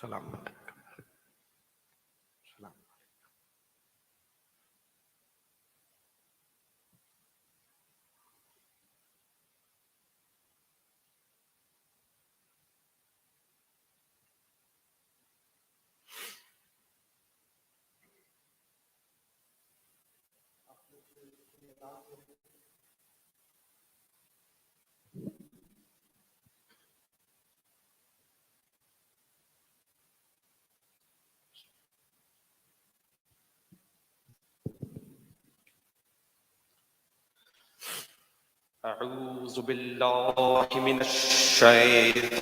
सलाम सलाम। أعوذ بالله من الشيطان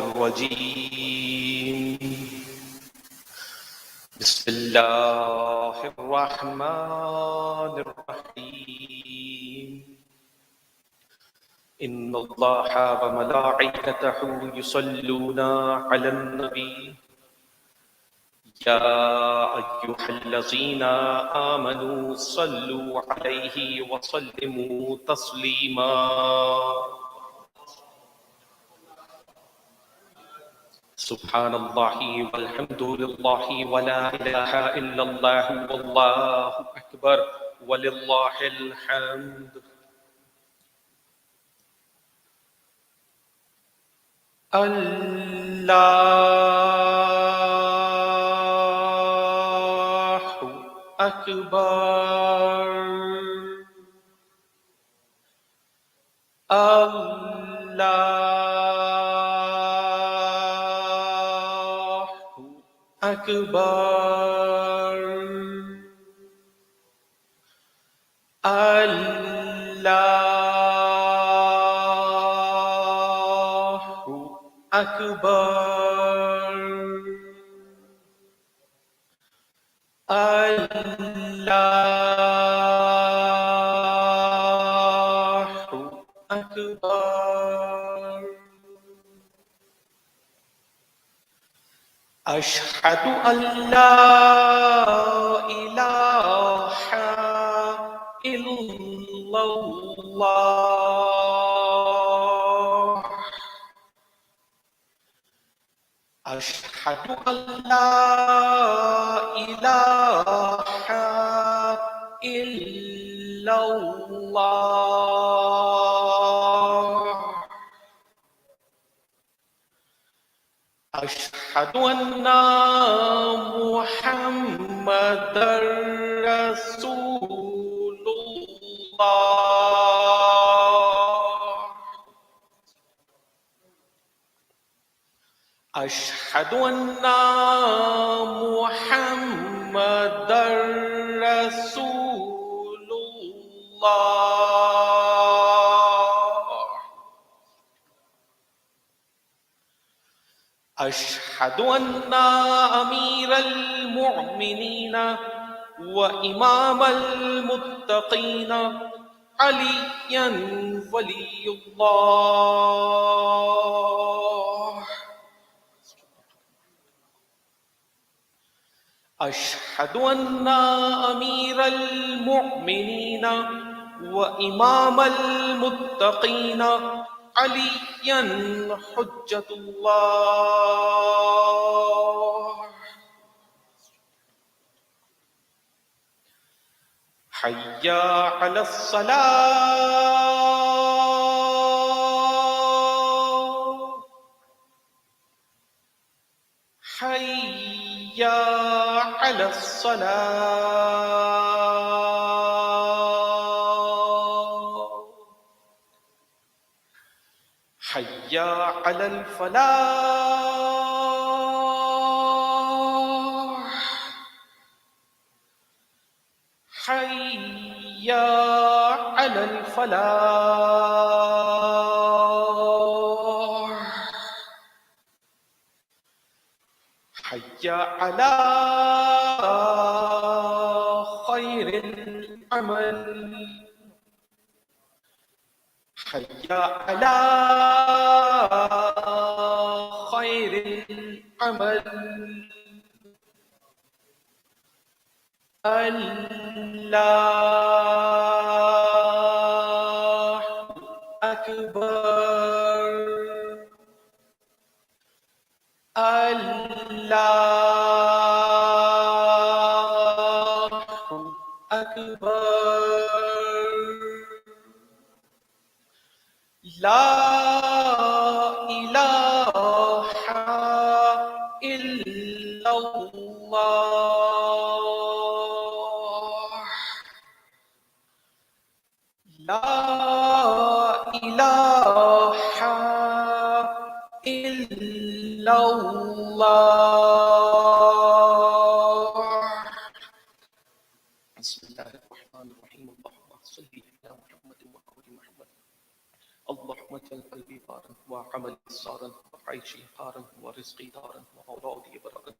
الرجيم بسم الله الرحمن الرحيم إن الله وملائكته يصلون على النبي يا أيها الذين آمنوا صلوا عليه وسلموا تسليما سبحان الله والحمد لله ولا إله إلا الله والله أكبر ولله الحمد الله أكبر الله أكبر الله أكبر الله أكبر أشهد أن لا إله إلا الله أشهد أن لا إله إلا الله أشهد أن محمدا رسول الله أشهد أن محمدا رسول الله أشهد أن أمير المؤمنين وإمام المتقين عليا ولي الله أشهد أن أمير المؤمنين وإمام المتقين عليا حجة الله حي على الصلاة حي على الصلاة حي على الفلاح حي على الفلاح حي على خير العمل حي على خير العمل الله أكبر الله Bismillahirrahmanirrahim. Allahumma salli ala Muhammad wa ali Muhammad. اللهم اجعل قلبي بارا وعملي سارا وعيشي قارا ورزقي دارا وأولادي برا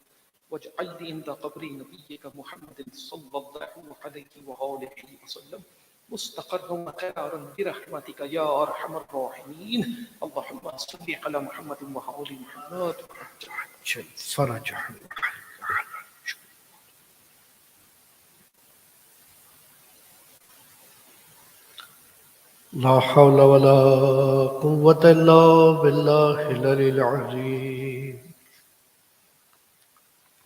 واجعل لي عند قبر نبيك محمد صلى الله عليه وآله وسلم مستقرا وقرارا برحمتك يا أرحم الراحمين. اللهم صل على محمد وآل محمد وعجل فرجهم. لا حول ولا قوة إلا بالله العلي العظيم.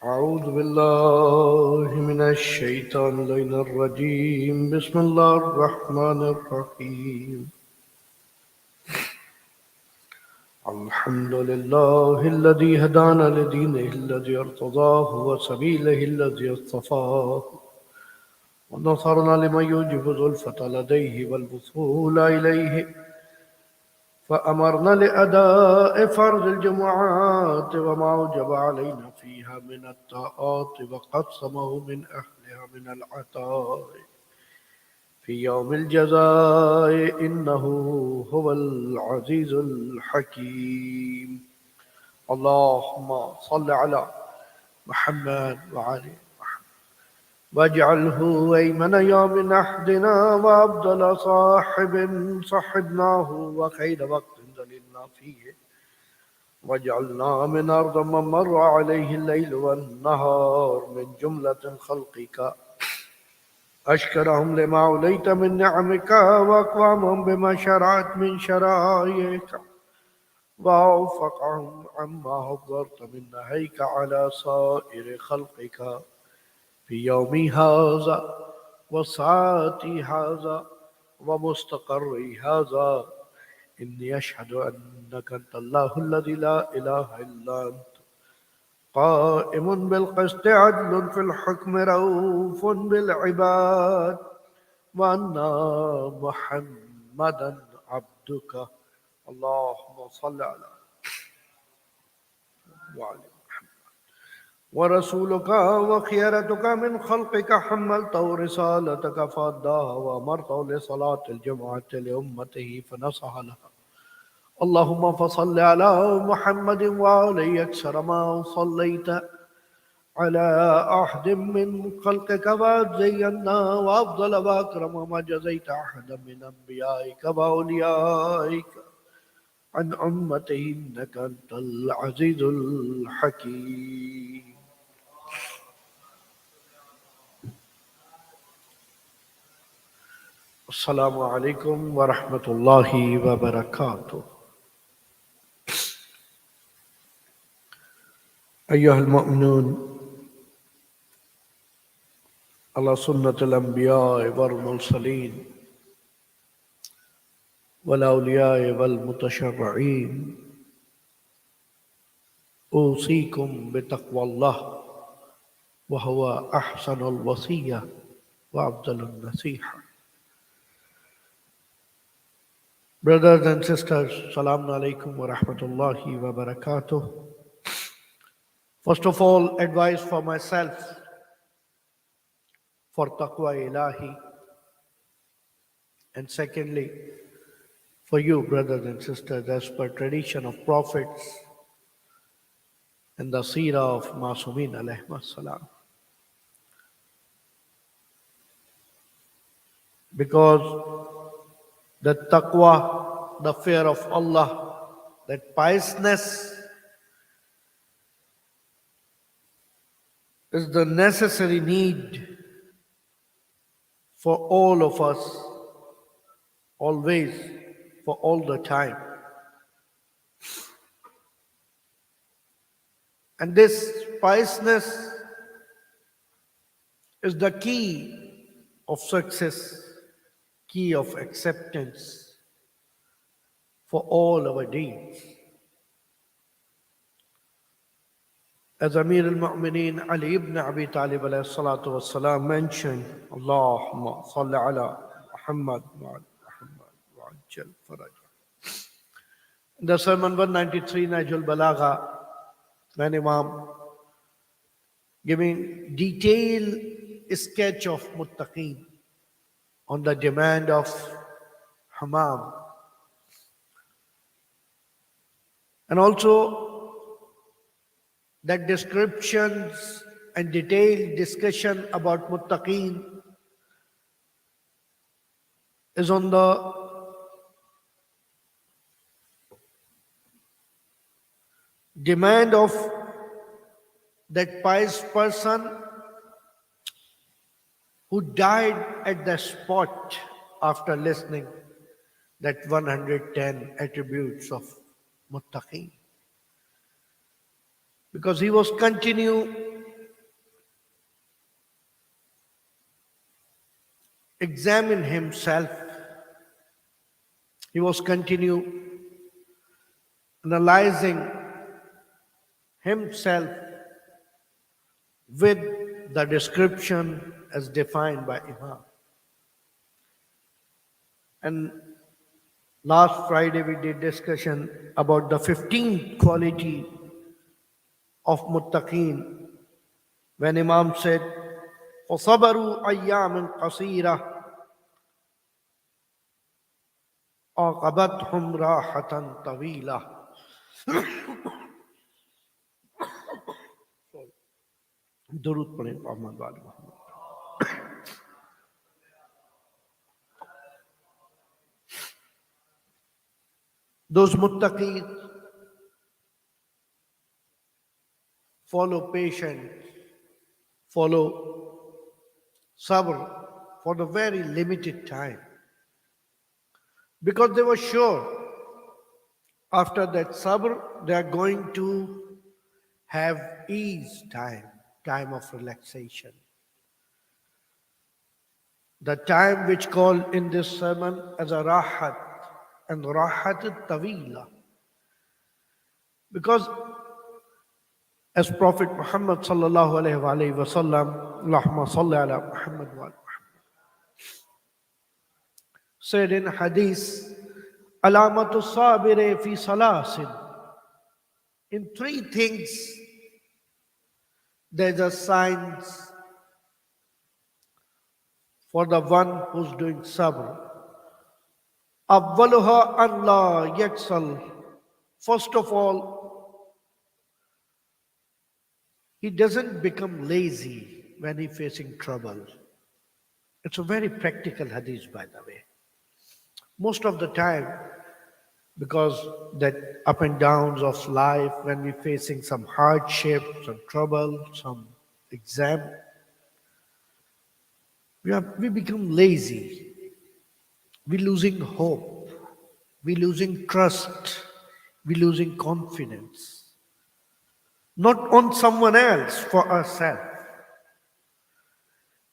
أعوذ بالله من الشيطان اللعين الرجيم. بسم الله الرحمن الرحيم. الحمد لله الذي هدانا لدينه الذي ارتضاه وسبيله الذي اصطفاه ونصرنا لمن يوجب زلفة لديه والوصول إليه فأمرنا لأداء فرض الجمعات وما أوجب علينا فيها من الطاعات وقسمه من أهلها من العطاء في يوم الجزاء إنه هو العزيز الحكيم. اللهم صل على محمد وعلى واجعله أيمن يوم نحدنا وأفضل صاحب صحبناه وخير وقت ذللنا فيه واجعلنا من أرض من مر عليه الليل والنهار من جملة خلقك أشكرهم لما أوليت من نعمك وأقوامهم بما شرعت من شرائعك وأوفقهم عما حضرت من نهيك على سائر خلقك في يومي هذا وساعتي هذا ومستقري هذا إني أشهد أنك أنت الله الذي لا إله إلا أنت قائم بالقسط عدل في الحكم رؤوف بالعباد وأن محمدا عبدك. اللهم صل على وعلى ورسولك وخيرتك من خلقك حملته رسالتك فأداها وأمرته لصلاة الجمعة لأمته فنصح لها. اللهم فصل على محمد وعليه أكثر ما صليت على أحد من خلقك وزينا وأفضل وأكرم ما جزيت أحدا من أنبيائك وأوليائك عن أمته إنك أنت العزيز الحكيم. السلام عليكم ورحمة الله وبركاته. أيها المؤمنون على سنة الأنبياء والمرسلين والأولياء والمتشرعين أوصيكم بتقوى الله وهو أحسن الوصية وأفضل النصيحة. Brothers and sisters, Assalamu alaikum wa rahmatullahi wa barakatuh. First of all, advice for myself for taqwa ilahi, and secondly, for you, brothers and sisters, as per tradition of prophets and the seerah of Masumin alayhi salam. Because the taqwa, the fear of Allah, that piousness is the necessary need for all of us, always, for all the time. And this piousness is the key of success, key of acceptance for all our deeds. As Amir al-Mu'mineen Ali ibn Abi Talib alayhi salatu wassalam mentioned, Allahumma salli ala Muhammad wa ala Muhammad wa ajjal faraja. In the Sermon 193, Najul Balagha, when Imam giving detailed sketch of muttaqeen on the demand of Hammam, and also that descriptions and detailed discussion about muttaqeen is on the demand of that pious person who died at the spot after listening that 110 attributes of muttaqeen. Because he was continue examine himself. He was continue analyzing himself with the description as defined by Imam. And last Friday we did discussion about the 15th quality of muttaqeen when Imam said, فَصَبَرُوا أَيَّامٍ قَصِيرَةٍ عَقَبَتْهُمْ رَاحَةً طَوِيلَةً. दुरूद पढ़ें मोहम्मद वाले Mohammad. Those muttaqeen follow patience, follow sabr for the very limited time. Because they were sure after that sabr they are going to have ease time of relaxation. The time which called in this sermon as a rahat, and rahat tawila. Because as Prophet Muhammad sallallahu alaihi wasallam, Allahumma salli ala Muhammad wa ala Muhammad, said in hadith, alamatu sabire fi salasin. In three things there's a signs for the one who's doing sabr. Awwaluha an la yaksal. First of all, he doesn't become lazy when he's facing trouble. It's a very practical hadith, by the way. Most of the time, because that up and downs of life, when we're facing some hardship, some trouble, some exam, we become lazy. We're losing hope. We're losing trust. We're losing confidence. Not on someone else, for ourselves.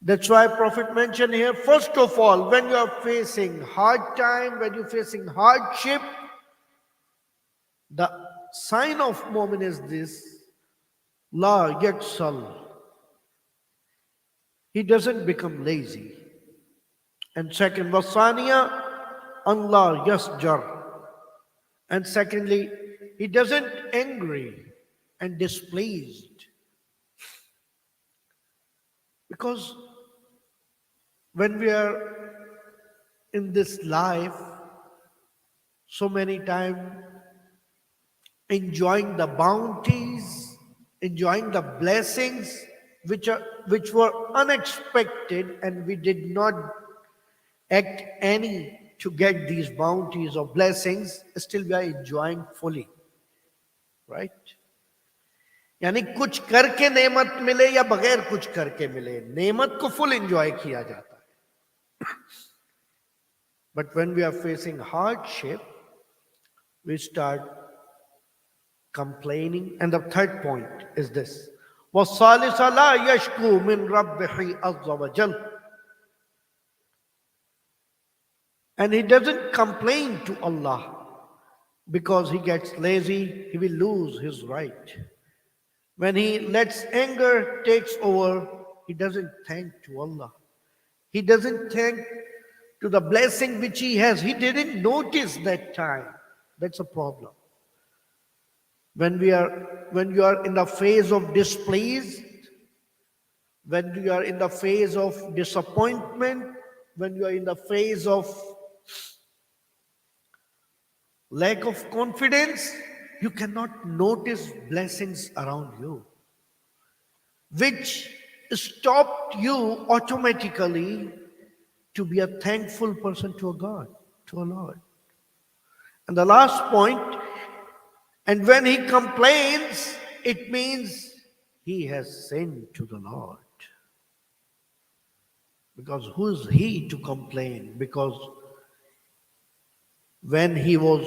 That's why Prophet mentioned here, first of all, when you are facing hard time, when you're facing hardship, the sign of mu'min is this, la yaksal. He doesn't become lazy. And second, wasaniya, Allah yasjar. And secondly, he doesn't angry and displeased. Because when we are in this life, so many times enjoying the bounties, enjoying the blessings which were unexpected, and we did not act any to get these bounties or blessings, still we are enjoying fully, right? यानी कुछ करके नेमत मिले या बगैर कुछ करके मिले, नेमत को फुल एंजॉय किया जाता है. But when we are facing hardship, we start complaining. And the third point is this, والثالث لا يشكو من ربه عز وجل. And he doesn't complain to Allah because he gets lazy, he will lose his right. When he lets anger takes over, he doesn't thank to Allah. He doesn't thank to the blessing which he has. He didn't notice that time. That's a problem. When you are in the phase of displeased, when you are in the phase of disappointment, when you are in the phase of lack of confidence, you cannot notice blessings around you, which stopped you automatically to be a thankful person to a God, to a Lord. And the last point, and when he complains, it means he has sinned to the Lord. Because who is he to complain? Because when he was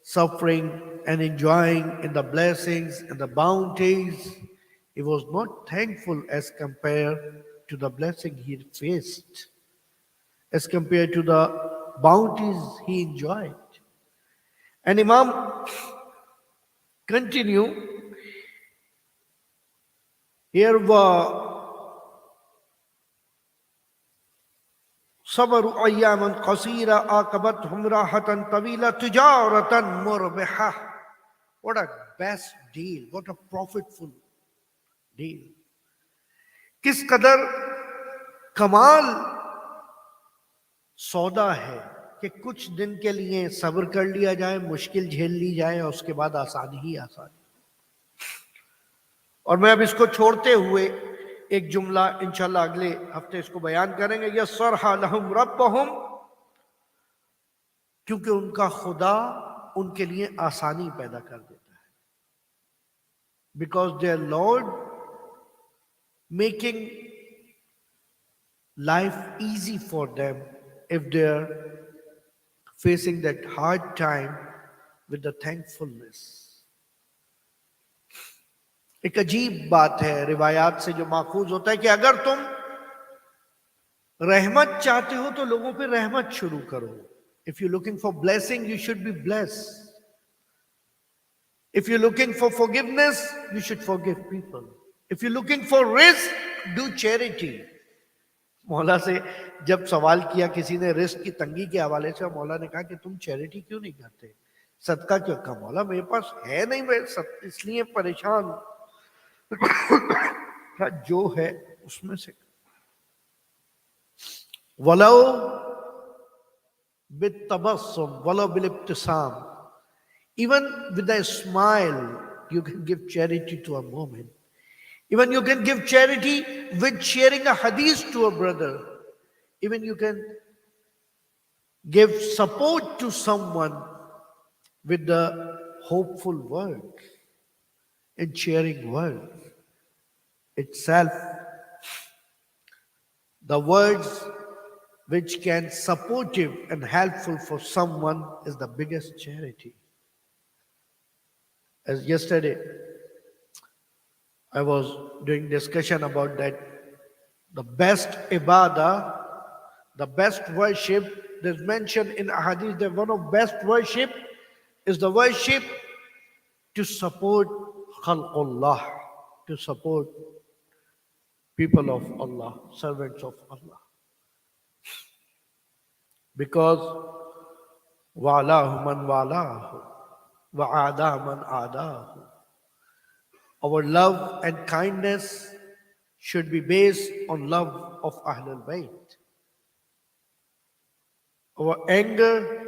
suffering and enjoying in the blessings and the bounties, he was not thankful as compared to the blessing he faced, as compared to the bounties he enjoyed. And Imam continue here صبروا أياما قصيرة عاقبتهم راحة طويلة تجارة مربحة. What a best deal, what a profitable deal. किस कदर कमाल सौदा है कि कुछ दिन के लिए सब्र कर लिया जाए, मुश्किल झेल ली जाए और उसके बाद आसानी ही आसानी. और मैं अब इसको छोड़ते हुए एक जुमला इंशाल्लाह अगले हफ्ते इसको बयान करेंगे. यस्सरहा लहुम रब्बहुम, क्योंकि उनका खुदा उनके लिए आसानी पैदा कर देता है. Because their Lord making life easy for them if they are facing that hard time with the thankfulness. एक अजीब बात है रिवायात से जो माखूज होता है कि अगर तुम रहमत चाहते हो तो लोगों पे रहमत शुरू करो. If you're looking for blessing, you should be blessed. If you're looking for forgiveness, you should forgive people. If you're looking for risk, do charity. मौला से जब सवाल किया किसी ने रिस्क की तंगी के हवाले से, मौला ने कहा कि तुम चैरिटी क्यों नहीं करते, सदका क्यों? कहा मौला मेरे पास है नहीं, मैं इसलिए परेशान. जो है उसमें से वलो बितबस्सुम वलो बिलिब्तिसाम, even with a smile you can give charity to a moment. Even you can give charity with sharing a hadith to a brother. Even you can give support to someone with the hopeful word and sharing word itself. The words which can supportive and helpful for someone is the biggest charity. As yesterday I was doing discussion about that. The best ibadah, the best worship, there's mentioned in ahadith that one of best worship is the worship to support khalqullah, to support people of Allah, servants of Allah. Because wa'alahu man wa'alahu, wa'ada man adahu. Our love and kindness should be based on love of Ahlul Bayt. Our anger,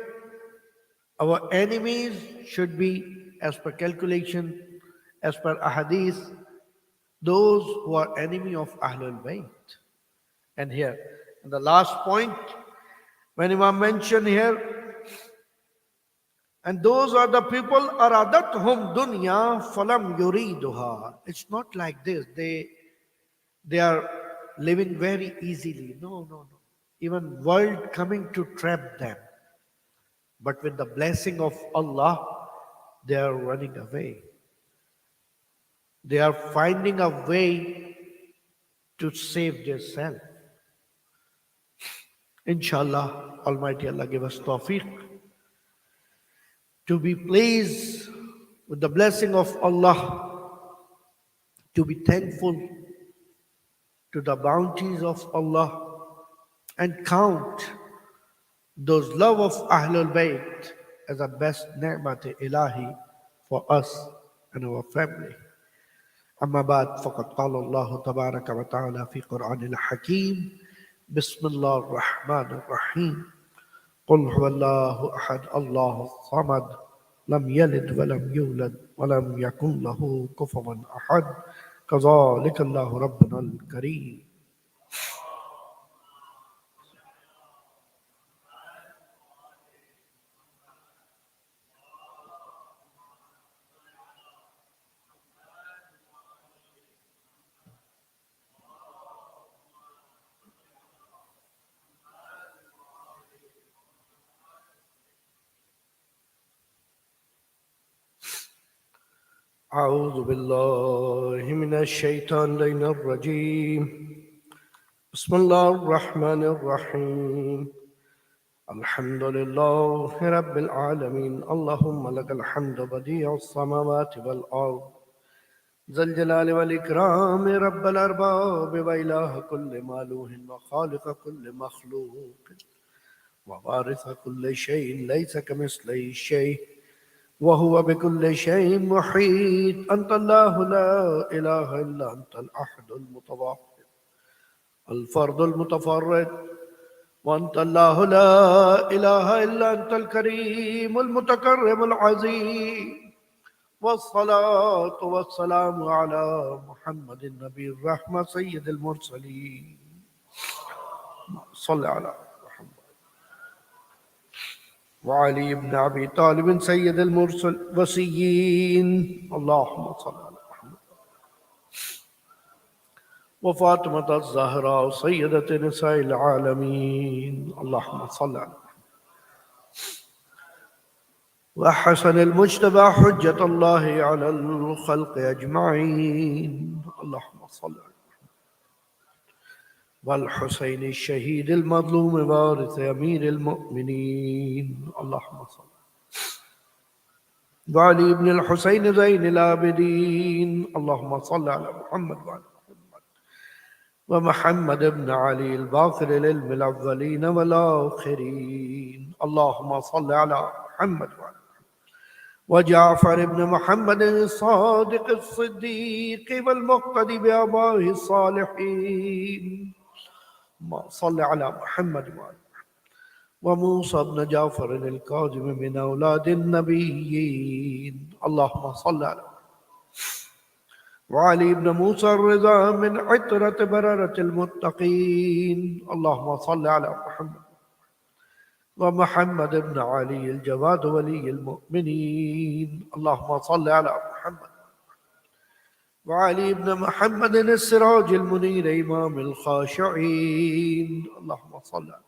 our enemies should be, as per calculation, as per ahadith, those who are enemy of Ahlul Bayt. And here, in the last point, when Imam mentioned here, and those are the people aradathum dunya falam yuriduha. It's not like this. They are living very easily. No. Even world coming to trap them. But with the blessing of Allah, they are running away. They are finding a way to save themselves. Inshallah, Almighty Allah give us tawfiq to be pleased with the blessing of Allah, to be thankful to the bounties of Allah, and count those love of Ahlul Bayt as the best ni'mat ilahi for us and our family. أما بعد فقد قال الله تبارك وتعالى في قرآن الحكيم بسم الله الرحمن الرحيم قل هو الله أحد الله الصمد لم يلد ولم يولد ولم يكن له كفوا أحد كذلك الله ربنا الكريم. أعوذ بالله من الشيطان الرجيم بسم الله الرحمن الرحيم الحمد لله رب العالمين اللهم لك الحمد بديع السماوات والأرض ذا الجلال والإكرام رب الأرباب وإله كل مالوه وخالق كل مخلوق ووارث كل شيء ليس كمثله شيء وهو بكل شيء محيط أنت الله لا إله إلا أنت الأحد المتوحد الفرد المتفرد وأنت الله لا إله إلا أنت الكريم المتكرم العظيم والصلاة والسلام على محمد النبي الرحمة سيد المرسلين صل على محمد وعلي بن أبي طالب سيد المرسل وسيين اللهم صل على محمد وفاطمة الزهراء سيدة نساء العالمين اللهم صل على وحسن المجتبى حجة الله على الخلق أجمعين اللهم صل على والحسين الشهيد المظلوم وارث أمير المؤمنين اللهم صل وعلي بن الحسين زين العابدين اللهم صل على محمد وعلى محمد ومحمد بن علي الباقر للعلم الأولين والآخرين اللهم صل على محمد وعلى وجعفر بن محمد الصادق الصديق والمقتدي بآبائه الصالحين صل على محمد وعلى وموسى بن جعفر الكاظم من أولاد النبيين اللهم صل على وعلي بن موسى الرضا من عطرة بررة المتقين اللهم صل على محمد ومحمد بن علي الجواد ولي المؤمنين اللهم صل على محمد وعلي بن محمد السراج المنير إمام الخاشعين اللهم صل على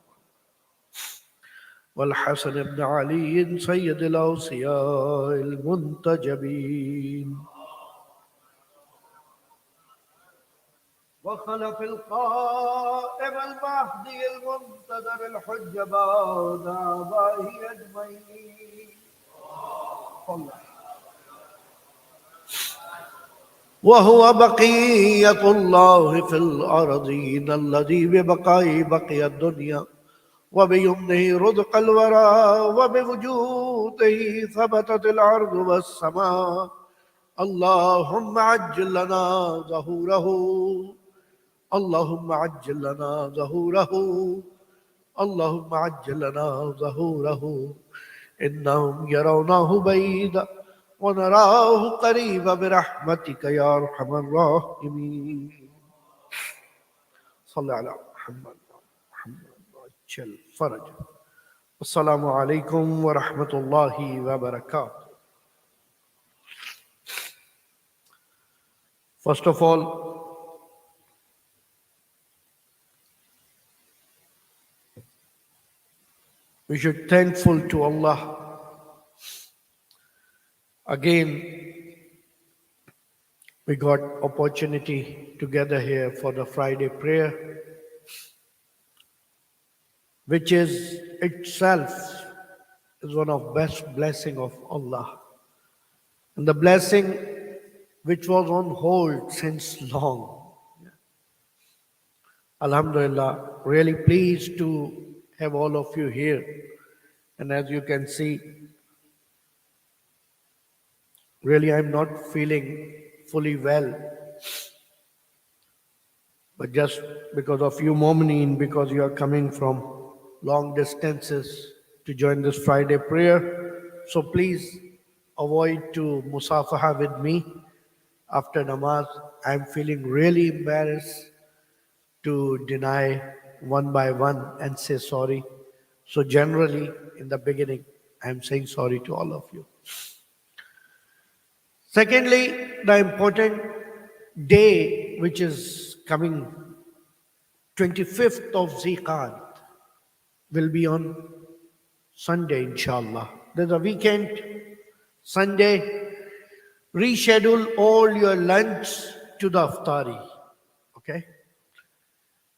والحسن بن علي سيد الأوصياء المنتجبين وخلف القائم المهدي المنتظر الحج بعد آبائه أجمعين وهو بقية الله في الأرضين الذي ببقائه بقي الدنيا وبيمنه رزق الورى وبوجوده ثبتت الأرض والسماء اللهم عجل لنا ظهوره اللهم عجل لنا ظهوره اللهم عجل لنا ظهوره إنهم يرونه بعيدا ونراه قريبا برحمتك يا أرحم الراحمين صل على محمد وعجل فرجه السلام عليكم ورحمة الله وبركاته. First of all, we should thankful to Allah again We got opportunity to gather here for the Friday prayer, which is itself is one of best blessing of Allah. And the blessing which was on hold since long. Alhamdulillah, really pleased to have all of you here. And as you can see, really I'm not feeling fully well. But just because of you, Mominin, because you are coming from long distances to join this Friday prayer, so please avoid to musafaha with me after namaz. I'm feeling really embarrassed to deny one by one and say sorry. So generally, in the beginning, I'm saying sorry to all of you. Secondly, the important day which is coming 25th of Ziqat will be on Sunday, inshallah. There's a weekend, Sunday. Reschedule all your lunch to the iftari. Okay?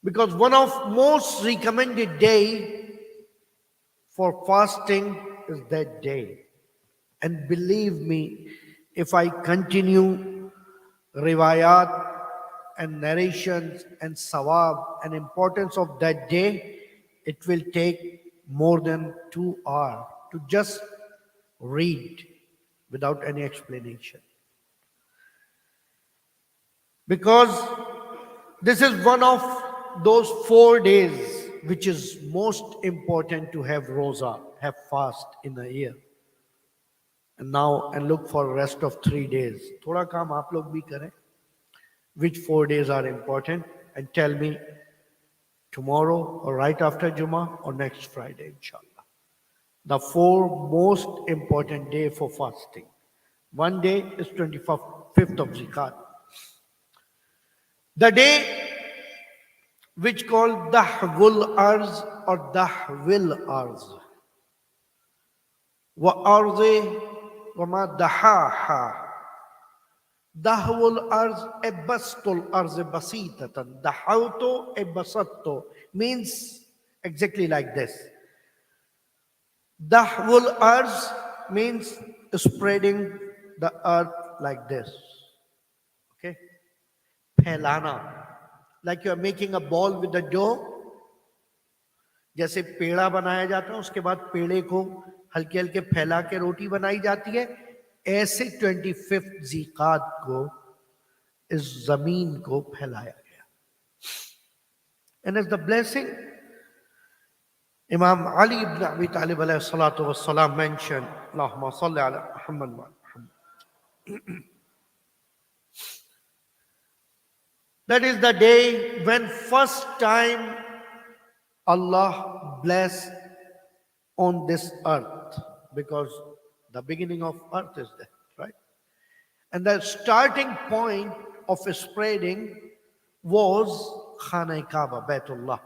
Because one of most recommended day for fasting is that day. And believe me, if I continue riwayat and narrations and sawab and importance of that day, it will take more than 2 hours to just read without any explanation. Because this is one of those 4 days which is most important to have roza, have fast in a year. And now, and look for rest of 3 days. Thoda kaam aap log bhi kare. Which 4 days are important? And tell me tomorrow or right after Jumma or next Friday, inshallah. The 4 most important day for fasting. One day is 25th of Zikat. The day which called Dahvul Arz or Dahwil Arz. Wa arze wa ma dahaha. Dahwul Arz ebastul arz basitatan. Dahauto ebasatto means exactly like this. Dahwul Arz means spreading the earth like this. Okay? Phailana. Like you are making a ball with the dough. जैसे पेड़ा बनाया जाता है उसके बाद पेड़े को हल्के हल्के फैला के रोटी बनाई जाती है ऐसे 25th ज़ीक़ात को इस जमीन को फैलाया गया. And as the blessing, Imam Ali ibn Abi Talib alayhi salatu wassalam mentioned, Allahumma salli ala Muhammad wa Muhammad. That is the day when first time Allah bless on this earth, because the beginning of earth is there, right? And the starting point of spreading was Khana Kaaba, Baitullah.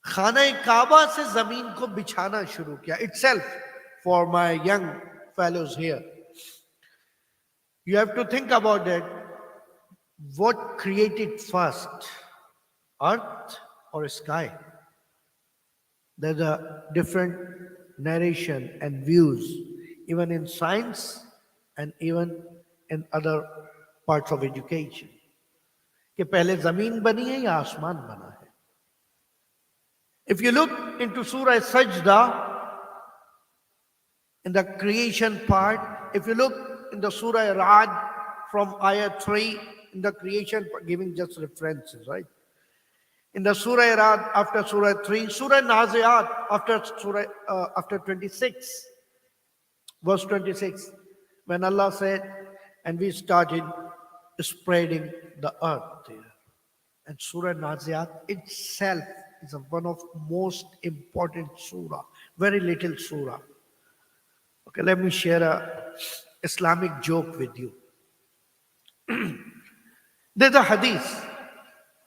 Khana Kaaba se zameen ko bichhana shuru kiya itself. For my young fellows here, you have to think about it. What created first, earth or sky? There's a different narration and views, even in science and even in other parts of education. कि पहले जमीन बनी है या आसमान बना है. If you look into Surah Sajda, in the creation part, if you look in the Surah Ra'd from ayah 3, in the creation, giving just references, right? In the Surah Ra'd after Surah 3, Surah Nazi'at after 26, verse 26, when Allah said, and we started spreading the earth there. And Surah Nazi'at itself is one of most important surah, very little surah. Okay, let me share a Islamic joke with you. There's a hadith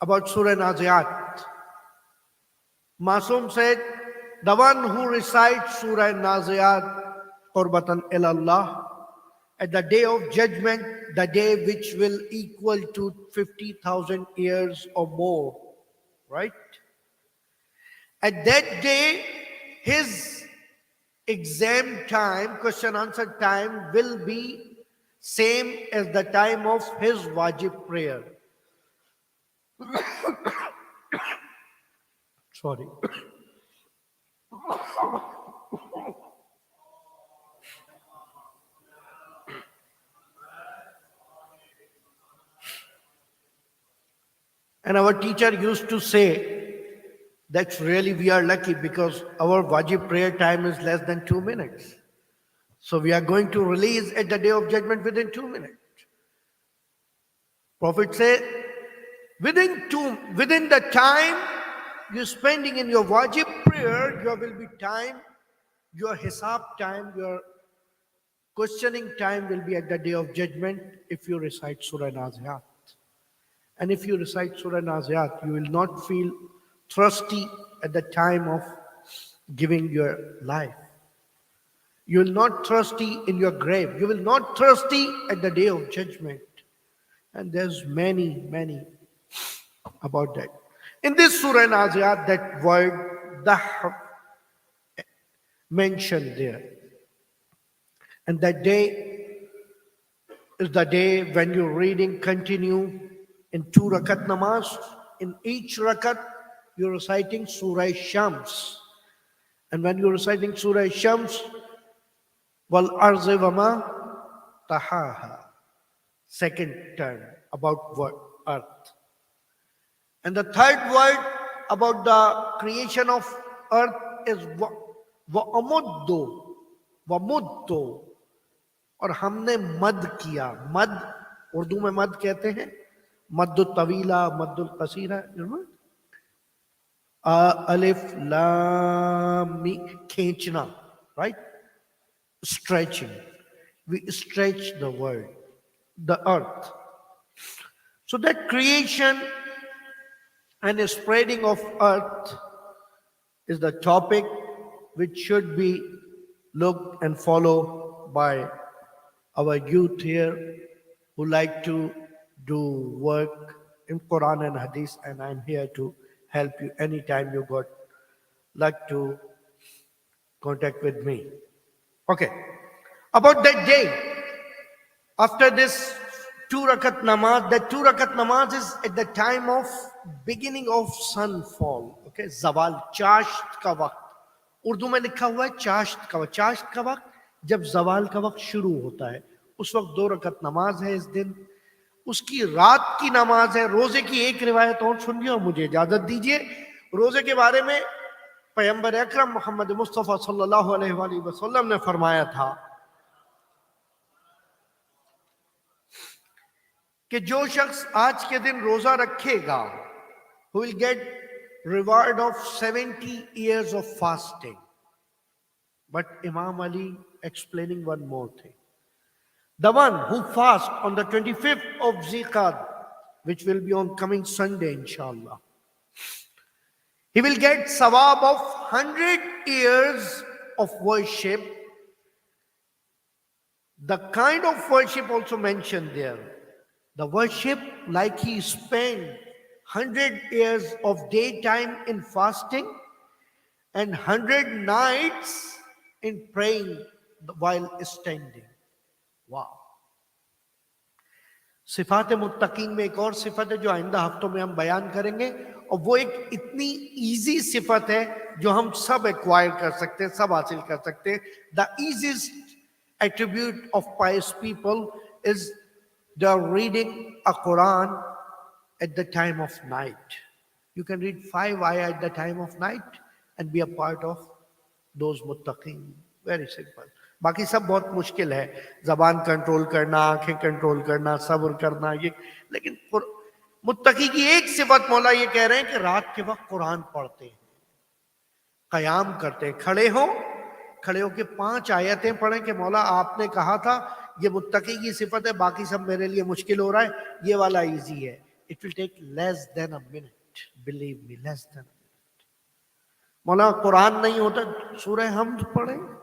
about Surah Nazi'at. Masum said, the one who recites Surah Nazi'at qurbatan ilallah, at the day of judgment, the day which will equal to 50,000 years or more, right? At that day, his exam time, question answer time will be same as the time of his wajib prayer. Sorry. And our teacher used to say, that's really we are lucky because our wajib prayer time is less than 2 minutes. So we are going to release at the day of judgment within 2 minutes. Prophet said, within the time you're spending in your wajib prayer, there will be time, your hisab time, your questioning time will be at the day of judgment if you recite Surah Naziat. And if you recite Surah Naziat, you will not feel thirsty at the time of giving your life. You will not thirsty in your grave. You will not thirsty at the day of judgment. And there's many about that. In this Surah Naziat, that word dahr mentioned there. And that day is the day when you're reading continue in 2 rakat namaz. In each rakat, you're reciting Surah Shams. And when you're reciting Surah Shams, wal arzi wama tahaha. Second term about what? Earth. And the third word about the creation of earth is wa'amuddu. Wa'muddu. और हमने मद किया. मद उर्दू में मद कहते हैं, मद्दुल तवीला, मद्दुल कसीरा. अलिफ लाम मीम, खींचना, right? Stretching. We stretch the world, the earth. So that creation and the spreading of earth is the topic which should be looked and followed by our youth here who like to do work in Quran and Hadith, and I'm here to help you anytime you got like to contact with me. Okay. About that day, after this 2 rakat namaz, that 2 rakat namaz is at the time of beginning of sunfall. Okay, zawal, चाश्त का वक्त. उर्दू में लिखा हुआ है चाश्त का वक्त. चाश्त का वक्त जब जवाल का वक्त शुरू होता है, उस वक्त 2 रकत नमाज है इस दिन. उसकी रात की नमाज है. रोजे की एक रिवायत और सुनिए और मुझे इजाजत दीजिए. रोजे के बारे में पैगंबर अकरम मोहम्मद मुस्तफ़ा सल्लल्लाहु अलैहि वसल्लम ने फरमाया था कि जो शख्स आज के दिन रोजा रखेगा, who will get reward of 70 years of fasting. But Imam Ali explaining one more thing. The one who fasts on the 25th of Zikad, which will be on coming Sunday, inshallah, he will get sawab of 100 years of worship. The kind of worship also mentioned there. The worship like he spent 100 years of daytime in fasting and 100 nights in praying while standing. Wow. सिफात मुत्तकीन में एक और सिफत है जो आइंदा हफ्तों में हम बयान करेंगे, और वो एक इतनी इजी सिफत है जो हम सब एक्वायर कर सकते हैं, सब हासिल कर सकते हैं. The easiest attribute of pious people is they are reading a Quran at the time of night. You can read 5 ayah at the time of night and be a part of those muttaqin. Very simple. बाकी सब बहुत मुश्किल है, जबान control करना, आंखें control करना, सब्र करना, ये. लेकिन मुत्तकी की एक सिफत मौला ये कह रहे हैं कि रात के वक्त कुरान पढ़ते हैं, कयाम करते हैं, खड़े होके 5 आयतें पढ़ें कि मौला आपने कहा था ये मुत्तकी की सिफत है, बाकी सब मेरे लिए मुश्किल हो रहा है, ये वाला इजी है. It will take less than a minute, believe me, less than. मौला कुरान नहीं होता, सूरह हमद पढ़ें.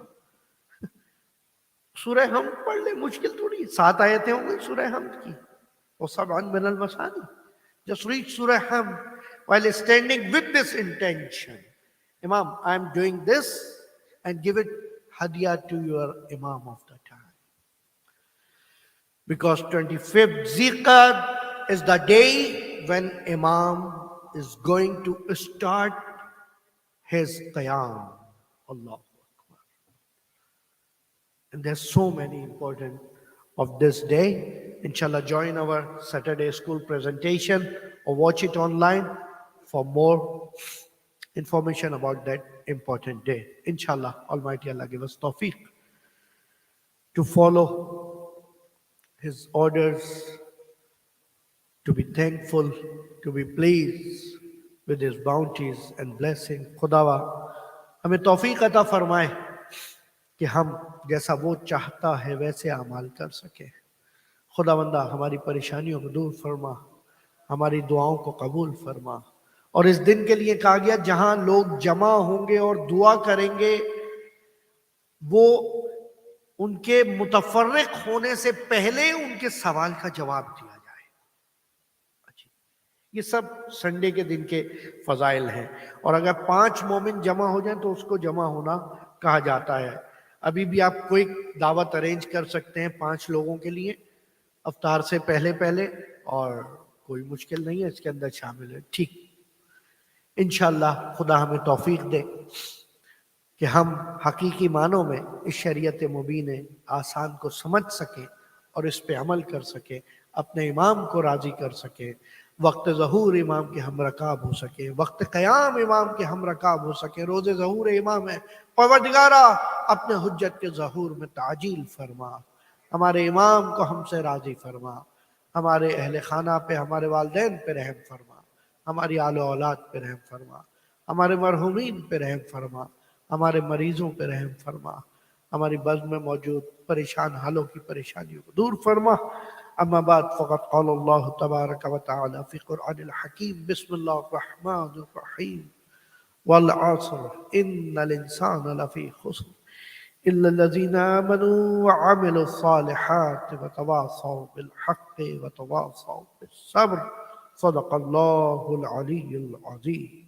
सूरह हम पढ़ ले, मुश्किल थोड़ी, 7 आयतें होंगी सूरह हम की, और सब अन मिनल Masani. Just read Surah Ham while standing with this intention. Imam, I am doing this, and give it hadiah to your Imam of the time. Because 25th Zikr is the day when Imam is going to start his Qiyam. Allah. And there's so many important of this day. Inshallah, join our Saturday school presentation or watch it online for more information about that important day. Inshallah, Almighty Allah give us tawfiq to follow His orders, to be thankful, to be pleased with His bounties and blessing. खुदावा हमें तौफीक अता फरमाए कि हम जैसा वो चाहता है वैसे अमाल कर सके. खुदावंदा हमारी परेशानियों को दूर फरमा, हमारी दुआओं को कबूल फरमा. और इस दिन के लिए कहा गया जहां लोग जमा होंगे और दुआ करेंगे, वो उनके मुतफर्रिक होने से पहले उनके सवाल का जवाब दिया जाए. ये सब संडे के दिन के फजाइल हैं. और अगर 5 मोमिन जमा हो जाएं तो उसको जमा होना कहा जाता है. अभी भी आप कोई दावत अरेंज कर सकते हैं 5 लोगों के लिए अफ्तार से पहले पहले, और कोई मुश्किल नहीं है इसके अंदर शामिल है. ठीक, इंशाअल्लाह खुदा हमें तौफीक दे कि हम हकीकी मानों में इस शरीयत मुबीन आसान को समझ सकें और इस पे अमल कर सकें, अपने इमाम को राज़ी कर सकें, वक्त ज़हूर इमाम के हम रकाब हो सके, वक्त क़याम इमाम के हम रकाब हो सके. रोज़े ज़हूर इमाम है, परवरदिगारा अपने हुज्जत के ज़हूर में ताजील फरमा, हमारे इमाम को हमसे राज़ी फरमा, हमारे अहले खाना पे, हमारे वालिदैन पे रहम फरमा, हमारी आल औलाद पे रहम फरमा, हमारे मरहूमीन पे रहम फरमा, हमारे मरीज़ों पे रहम फरमा, हमारी बज़्म में मौजूद परेशान हालों की परेशानियों को दूर फरमा. अम्मा बाद फ़क़त क़ाल अल्लाह तबारक व तआला फ़ी क़ुरआनिल हकीम बिस्मिल्लाहिर रहमानिर रहीम वल अस्र इन्नल इंसाना लफ़ी खुस्र इल्लल लज़ीना आमनू व अमिलुस सालिहाति व तवासौ बिल हक़्क़ि व तवासौ बिस सब्र सदक़ल्लाहुल अलीयुल अज़ीम.